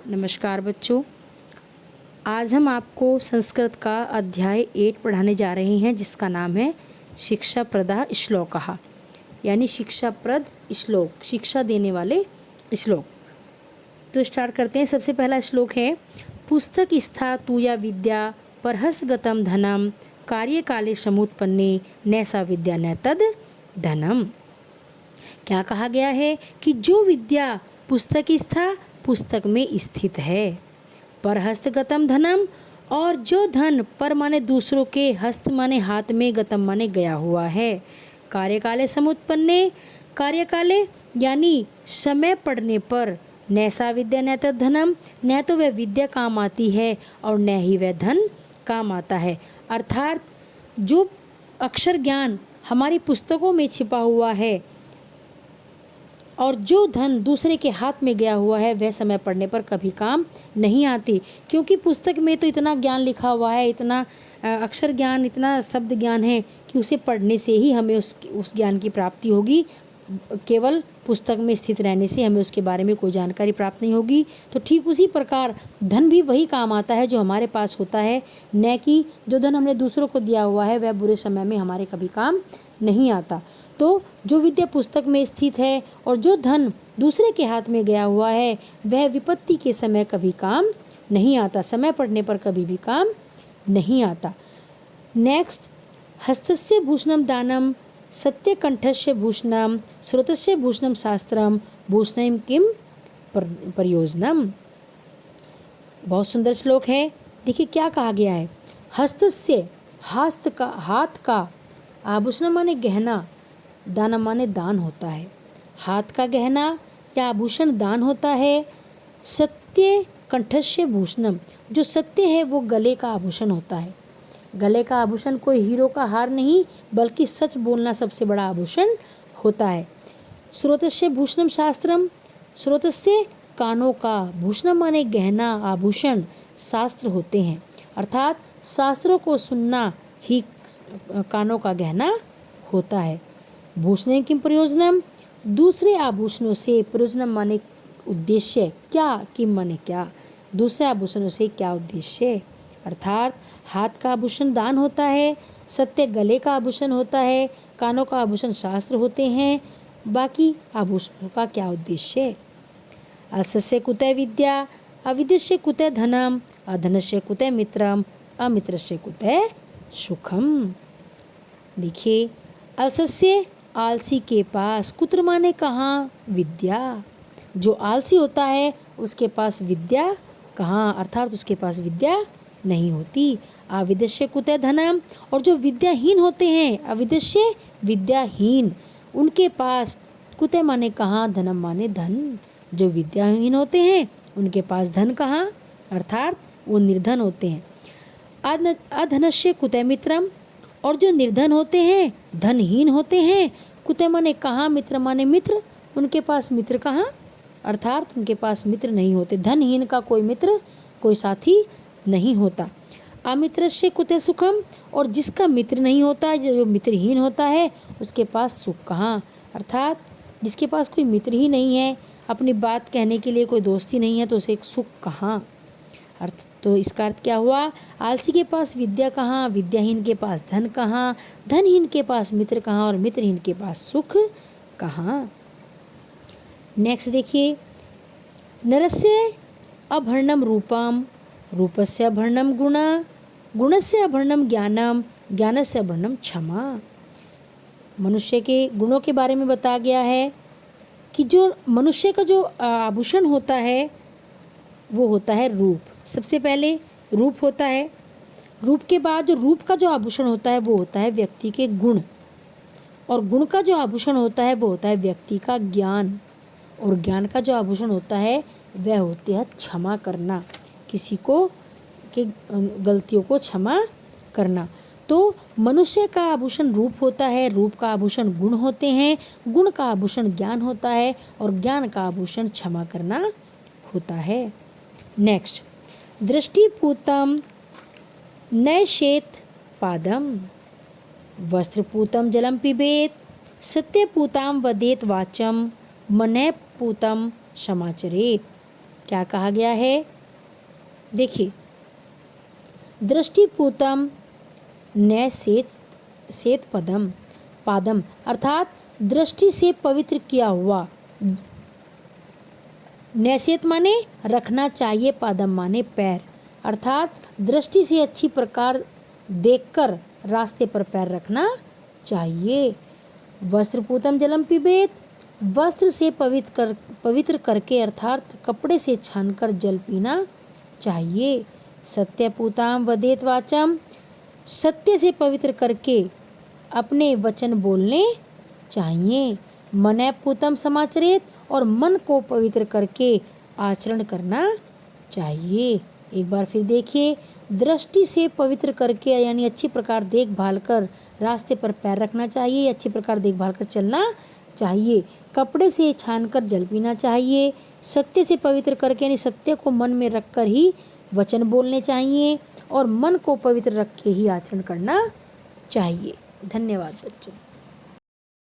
नमस्कार बच्चों, आज हम आपको संस्कृत का अध्याय 8 पढ़ाने जा रहे हैं जिसका नाम है शिक्षाप्रदा श्लोकः, यानी शिक्षाप्रद श्लोक, शिक्षा देने वाले श्लोक। तो स्टार्ट करते हैं। सबसे पहला श्लोक है पुस्तक स्था तू या विद्या परहस्तगतम धनम कार्यकाले समुत्पन्ने नैसा विद्या न तद धनम। क्या कहा गया है कि जो विद्या पुस्तक स्था पुस्तक में स्थित है, पर हस्तगतम धनम, और जो धन पर माने दूसरों के, हस्त माने हाथ में, गतम माने गया हुआ है, कार्यकाले समुत्पन्ने, कार्यकाले यानी समय पड़ने पर, नैसा विद्या न तद धनम, न तो वह विद्या काम आती है और न ही वह धन काम आता है। अर्थात जो अक्षर ज्ञान हमारी पुस्तकों में छिपा हुआ है और जो धन दूसरे के हाथ में गया हुआ है वह समय पड़ने पर कभी काम नहीं आती, क्योंकि पुस्तक में तो इतना ज्ञान लिखा हुआ है, इतना अक्षर ज्ञान, इतना शब्द ज्ञान है कि उसे पढ़ने से ही हमें उस ज्ञान की प्राप्ति होगी। केवल पुस्तक में स्थित रहने से हमें उसके बारे में कोई जानकारी प्राप्त नहीं होगी। तो ठीक उसी प्रकार धन भी वही काम आता है जो हमारे पास होता है, न कि जो धन हमने दूसरों को दिया हुआ है वह बुरे समय में हमारे कभी काम नहीं आता। तो जो विद्या पुस्तक में स्थित है और जो धन दूसरे के हाथ में गया हुआ है वह विपत्ति के समय कभी काम नहीं आता, समय पड़ने पर कभी भी काम नहीं आता। नेक्स्ट, हस्तस्य भूषणम दानम सत्य कंठस्य भूषणम श्रोतस्य भूषणम शास्त्रम भूषणम किम प्रयोजनम। बहुत सुंदर श्लोक है। देखिए क्या कहा गया है। हस्तस्य, हाथ का, आभूषण माने गहना, दानम माने दान होता है, हाथ का गहना या आभूषण दान होता है। सत्य कंठस्य भूषणम, जो सत्य है वो गले का आभूषण होता है। गले का आभूषण कोई हीरो का हार नहीं बल्कि सच बोलना सबसे बड़ा आभूषण होता है। श्रोतस्य भूषणम शास्त्रम, श्रोतस्य कानों का, भूषणम माने गहना, आभूषण, शास्त्र होते हैं, अर्थात शास्त्रों को सुनना ही कानों का गहना होता है। भूषण किम प्रयोजनम, दूसरे आभूषणों से, प्रयोजनम माने उद्देश्य, क्या, किम माने क्या, दूसरे आभूषणों से क्या उद्देश्य, अर्थात हाथ का आभूषण दान होता है, सत्य गले का आभूषण होता है, कानों का आभूषण शास्त्र होते हैं, बाकी आभूषणों का क्या उद्देश्य। असस्य कुतः विद्या अविद्यस्य कुतः धनम अधनस्य कुतः मित्रम अमित्रस्य कुतः सुखम। देखिए, अलसस्य आलसी के पास, कुत्र माने कहाँ, विद्या, जो आलसी होता है उसके पास विद्या कहाँ, अर्थात उसके पास विद्या नहीं होती। अविद्यस्य कुतः धनम, और जो विद्याहीन होते हैं, अविद्यस्य विद्याहीन, उनके पास, कुतः माने कहाँ, धनम माने धन, जो विद्याहीन होते हैं उनके पास धन कहाँ, अर्थात वो निर्धन होते हैं। अधनस्य कुतः मित्रम, और जो निर्धन होते हैं, धनहीन होते हैं, कुतः माने कहाँ, मित्र माने मित्र, उनके पास मित्र कहाँ, अर्थात उनके पास मित्र नहीं होते। धनहीन का कोई मित्र, कोई साथी नहीं होता। अमित्रस्य कुतः सुखम, और जिसका मित्र नहीं होता, जो मित्रहीन होता है, उसके पास सुख कहाँ, अर्थात जिसके पास कोई मित्र ही नहीं है, अपनी बात कहने के लिए कोई दोस्ती नहीं है, तो उसे एक सुख कहाँ। अर्थ तो इसका अर्थ क्या हुआ, आलसी के पास विद्या कहाँ, विद्याहीन के पास धन कहाँ, धनहीन के पास मित्र कहाँ, और मित्रहीन के पास सुख कहाँ। नेक्स्ट देखिए, नरस्य अभर्णम रूपम रूपस्य अभर्णम गुण गुणस्य अभर्णम ज्ञानम ज्ञानस्य अभर्णम क्षमा। मनुष्य के गुणों के बारे में बताया गया है कि जो मनुष्य का जो आभूषण होता है वो होता है रूप। सबसे पहले रूप होता है, रूप के बाद जो रूप का जो आभूषण होता है वो होता है व्यक्ति के गुण, और गुण का जो आभूषण होता है वो होता है व्यक्ति का ज्ञान, और ज्ञान का जो आभूषण होता है वह होती है क्षमा करना, किसी को के गलतियों को क्षमा करना। तो मनुष्य का आभूषण रूप होता है, रूप का आभूषण गुण होते हैं, गुण का आभूषण ज्ञान होता है, और ज्ञान का आभूषण क्षमा करना होता है। नेक्स्ट, दृष्टिपूतम नैषेत पादम वस्त्रपूतम जलम पिबेत सत्यपूताम वदेत वाचम मनैपूतम समाचरेत। क्या कहा गया है? देखिए, दृष्टिपूतम न सेत पदम पादम, अर्थात दृष्टि से पवित्र किया हुआ। नैसेत माने रखना चाहिए, पादम माने पैर, अर्थात दृष्टि से अच्छी प्रकार देखकर रास्ते पर पैर रखना चाहिए। वस्त्रपूतम जलम पिबेत, वस्त्र से पवित्र करके अर्थात कपड़े से छानकर जल पीना चाहिए। सत्यपूताम वदेत वाचम, सत्य से पवित्र करके अपने वचन बोलने चाहिए। मनैपूतम समाचरेत, और मन को पवित्र करके आचरण करना चाहिए। एक बार फिर देखिए, दृष्टि से पवित्र करके यानी अच्छी प्रकार देखभाल कर रास्ते पर पैर रखना चाहिए, अच्छी प्रकार देखभाल कर चलना चाहिए, कपड़े से छानकर जल पीना चाहिए, सत्य से पवित्र करके यानी सत्य को मन में रखकर ही वचन बोलने चाहिए, और मन को पवित्र रख के ही आचरण करना चाहिए। धन्यवाद बच्चों।